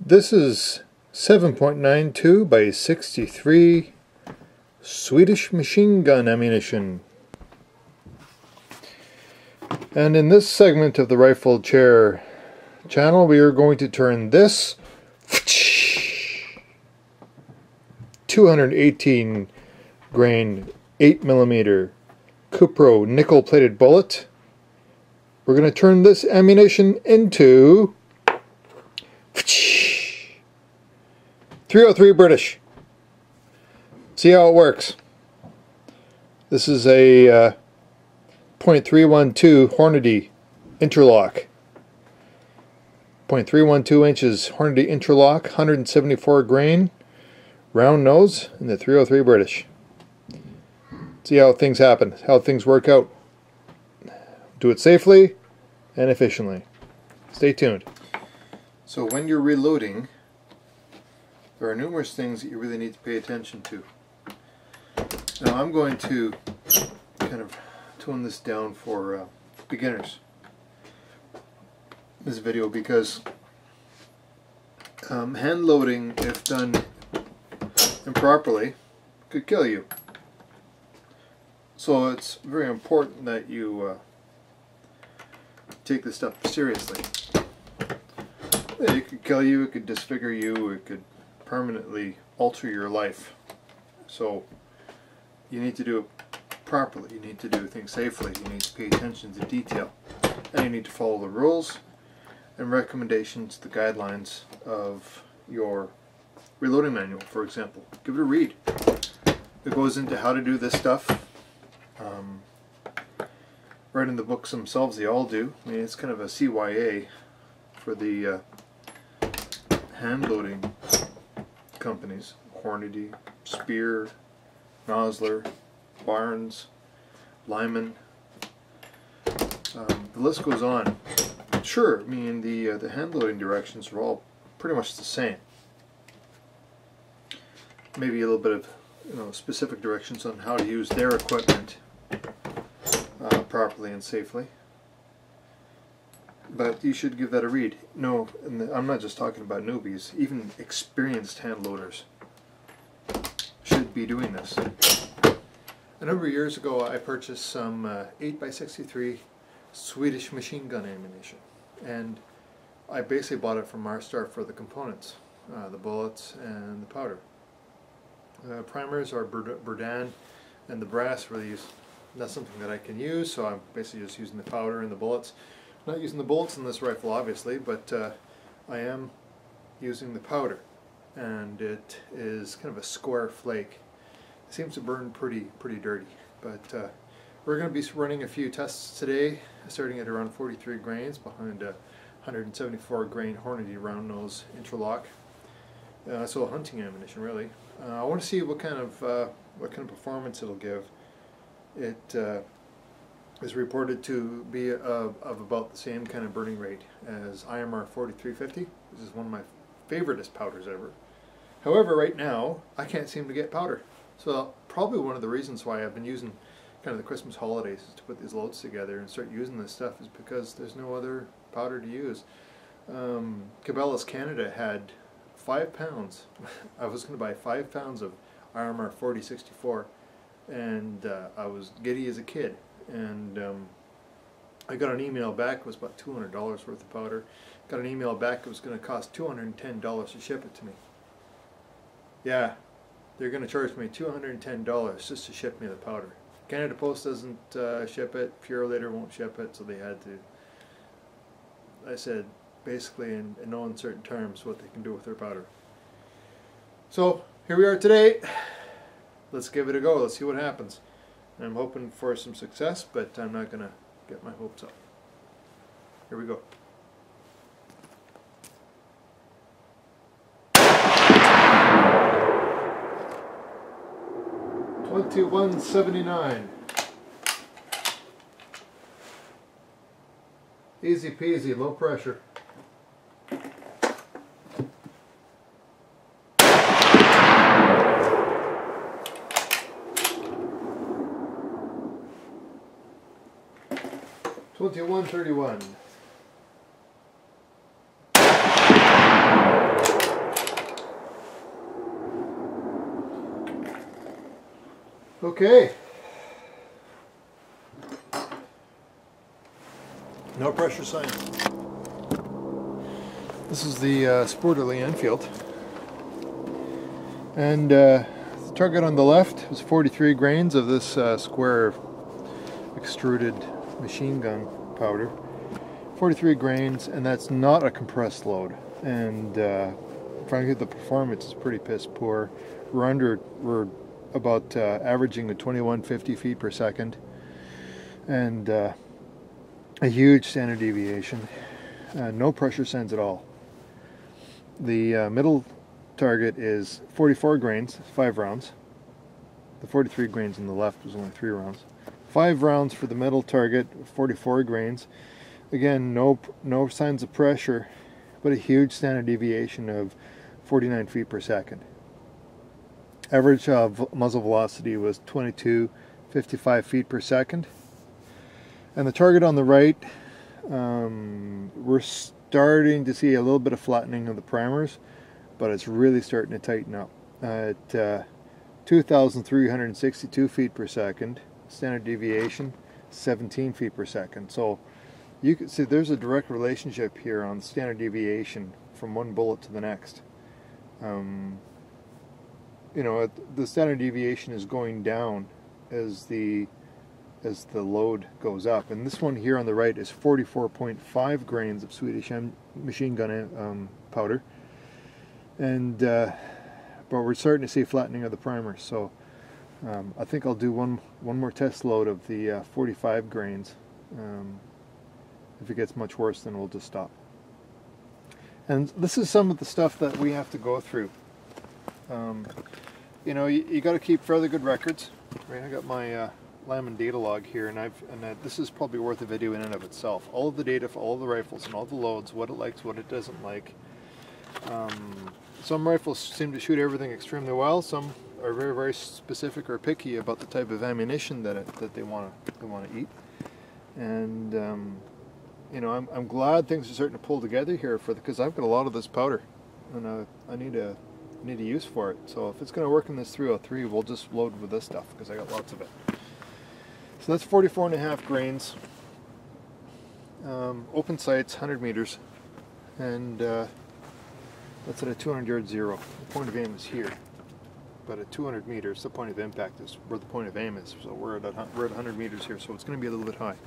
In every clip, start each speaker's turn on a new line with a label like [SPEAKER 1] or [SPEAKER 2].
[SPEAKER 1] This is 7.92 by 63 Swedish Machine Gun Ammunition. And in this segment of the Rifle Chair channel, we are going to turn this 218 grain 8mm Cupro nickel-plated bullet. We're going to turn this ammunition into 303 British. See how it works. This is a .312 Hornady interlock. 0.312 inches Hornady interlock, 174 grain, round nose, and the 303 British. See how things happen, how things work out. Do it safely and efficiently. Stay tuned. So when you're reloading, there are numerous things that you really need to pay attention to. Now I'm going to kind of tone this down for beginners, this video, because hand loading, if done improperly, could kill you. So it's very important that you take this stuff seriously. It could kill you, it could disfigure you, it could permanently alter your life. So you need to do it properly, you need to do things safely, you need to pay attention to detail, and you need to follow the rules and recommendations, the guidelines of your reloading manual, for example. Give it a read. It goes into how to do this stuff. Right in the books themselves, they all do. I mean, it's kind of a CYA for the hand loading companies. Hornady, Spear, Nosler, Barnes, Lyman. The list goes on. Sure, I mean the hand loading directions are all pretty much the same. Maybe a little bit of specific directions on how to use their equipment properly and safely. But you should give that a read. No, I'm not just talking about newbies. Even experienced hand loaders should be doing this. A number of years ago, I purchased some 8x63 Swedish machine gun ammunition, and I basically bought it from Marstar for the components, the bullets and the powder. Primers are Berdan, and the brass for these, that's something that I can use, so I'm basically just using the powder and the bullets. I'm not using the bullets in this rifle, obviously, but I am using the powder, and it is kind of a square flake. It seems to burn pretty dirty, but we're going to be running a few tests today, starting at around 43 grains behind a 174 grain Hornady round nose interlock. So hunting ammunition, really. I want to see what kind of performance it'll give. It is reported to be of about the same kind of burning rate as IMR 4350. This is one of my favoriteest powders ever. However, right now I can't seem to get powder. So probably one of the reasons why I've been using kind of the Christmas holidays to put these loads together and start using this stuff is because there's no other powder to use. Cabela's Canada had 5 pounds. I was going to buy 5 pounds of IMR 4064, and I was giddy as a kid, and I got an email back. It was about $200 worth of powder. Got an email back, it was going to cost $210 to ship it to me. Yeah, they're going to charge me $210 just to ship me the powder. Canada Post doesn't ship it, Purolator won't ship it, so they had to. I said basically in no uncertain terms what they can do with their powder. So here we are today. Let's give it a go. Let's see what happens. I'm hoping for some success, but I'm not going to get my hopes up. Here we go. $21.79. Easy peasy, low pressure. $21.31. Okay. No pressure sign. This is the Sporterly Enfield. And the target on the left was 43 grains of this square extruded machine gun powder. 43 grains, and that's not a compressed load. And frankly, the performance is pretty piss poor. We're about averaging at 2150 feet per second, and a huge standard deviation. No pressure sends at all. The middle target is 44 grains, 5 rounds. The 43 grains on the left was only 3 rounds. 5 rounds for the middle target, 44 grains. Again, no signs of pressure, but a huge standard deviation of 49 feet per second. Average muzzle velocity was 2255 feet per second. And the target on the right, we're starting to see a little bit of flattening of the primers, but it's really starting to tighten up. At 2,362 feet per second, standard deviation 17 feet per second. So you can see there's a direct relationship here on standard deviation from one bullet to the next. You know, the standard deviation is going down as the load goes up, and this one here on the right is 44.5 grains of Swedish machine gun powder, and but we're starting to see flattening of the primer. So I think I'll do one more test load of the 45 grains. If it gets much worse, then we'll just stop. And this is some of the stuff that we have to go through. You know, you got to keep fairly good records. Right? I got my Lam data log here, and this is probably worth a video in and of itself. All of the data for all of the rifles and all the loads, what it likes, what it doesn't like. Some rifles seem to shoot everything extremely well. Some are very, very specific or picky about the type of ammunition that they want to eat. And you know, I'm glad things are starting to pull together here because I've got a lot of this powder, and I need a use for it. So if it's going to work in this 303, we'll just load with this stuff because I got lots of it. So that's 44.5 grains. Open sights, 100 meters, and that's at a 200-yard zero. The point of aim is here, but at 200 meters, the point of impact is where the point of aim is. So we're at 100 meters here, so it's going to be a little bit high,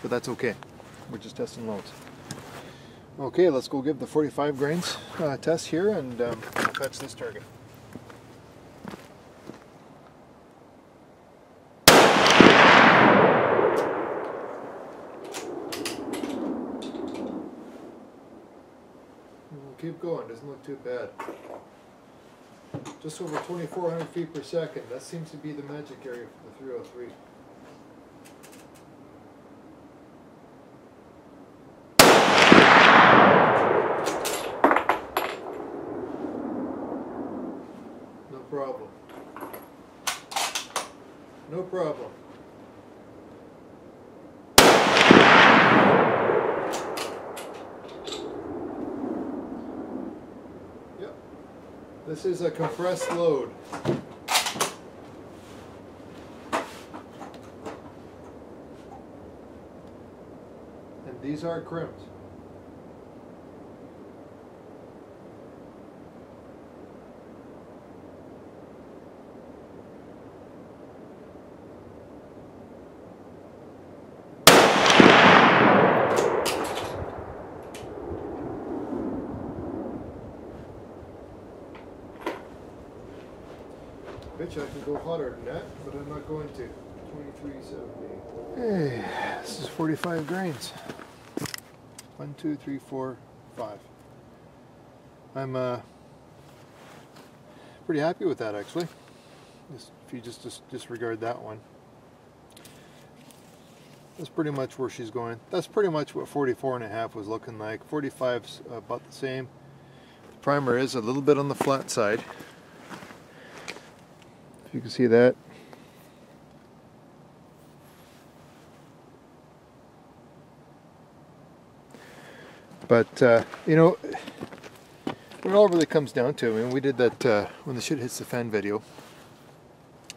[SPEAKER 1] but that's okay. We're just testing loads. Okay, let's go give the 45 grains test here, and catch this target. We'll keep going, doesn't look too bad. Just over 2,400 feet per second. That seems to be the magic area for the 303. Problem. No problem. Yep. This is a compressed load. And these are crimped. I can go hotter than that, but I'm not going to. 2370. Hey, this is 45 grains. 1, 2, 3, 4, 5. I'm pretty happy with that, actually. If you just disregard that one. That's pretty much where she's going. That's pretty much what 44.5 was looking like. 45's about the same. The primer is a little bit on the flat side. You can see that. But you know, what it all really comes down to, I mean, we did that when the shit hits the fan video.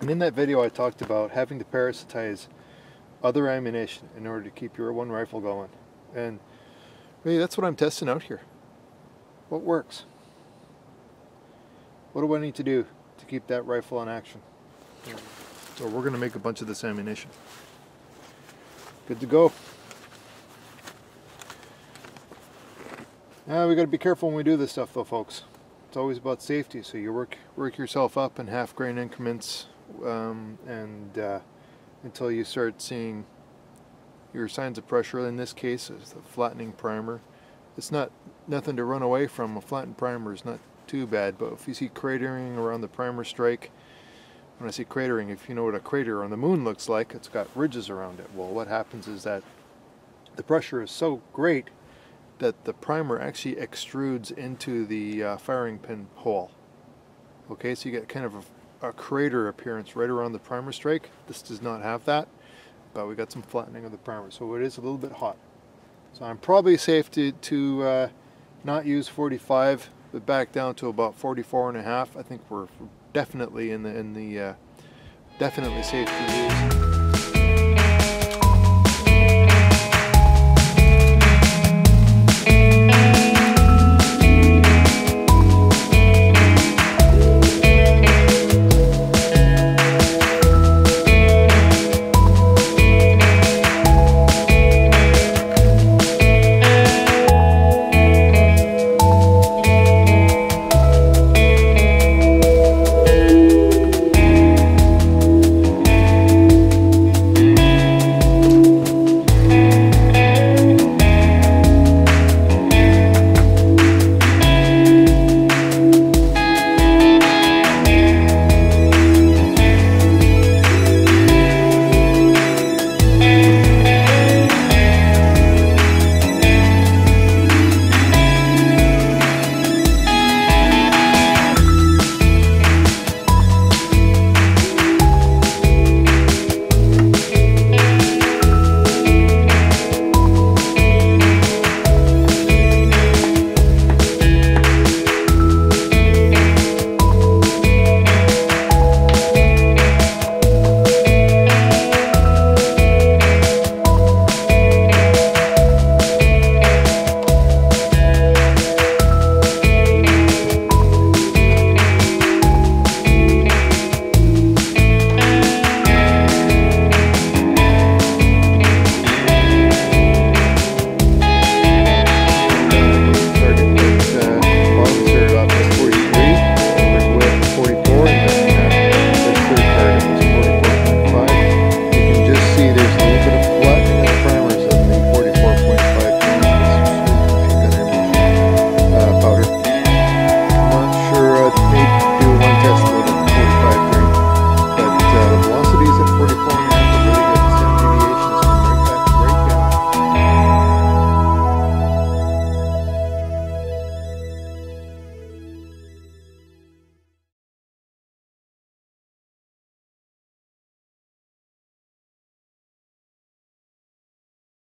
[SPEAKER 1] And in that video I talked about having to parasitize other ammunition in order to keep your one rifle going. And really, that's what I'm testing out here. What works? What do I need to do to keep that rifle in action? So we're going to make a bunch of this ammunition. Good to go. Now we got to be careful when we do this stuff though, folks. It's always about safety, so you work yourself up in half grain increments until you start seeing your signs of pressure. In this case, is the flattening primer. It's nothing to run away from. A flattened primer is not too bad, but if you see cratering around the primer strike, when I say cratering, if you know what a crater on the moon looks like, it's got ridges around it. Well, what happens is that the pressure is so great that the primer actually extrudes into the firing pin hole. Okay, so you get kind of a crater appearance right around the primer strike. This does not have that, but we got some flattening of the primer, so it is a little bit hot. So I'm probably safe to not use 45, but back down to about 44.5. I think we're definitely definitely safe to use.